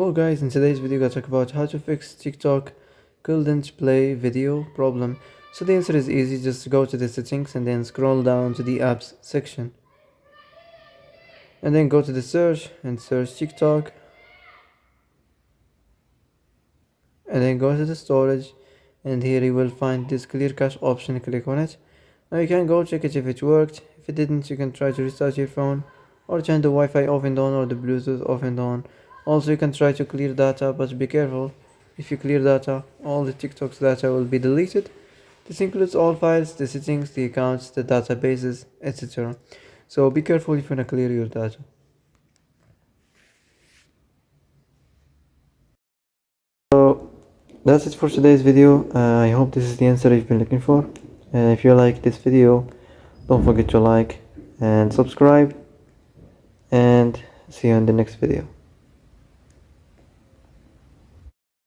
Hello guys, in today's video I'm going to talk about how to fix TikTok couldn't play video problem. So the answer is easy, just go to the settings and then scroll down to the apps section. And then go to the search and search TikTok. And then go to the storage and here you will find this clear cache option, click on it. Now you can go check it if it worked. If it didn't, you can try to restart your phone or turn the Wi-Fi off and on or the Bluetooth off and on. Also you can try to clear data, but be careful. If you clear data, all the TikTok's data will be deleted. This includes all files, the settings, the accounts, the databases, etc. So be careful if you wanna clear your data. So that's it for today's video. I hope this is the answer you've been looking for. And if you like this video, don't forget to like and subscribe. And see you in the next video.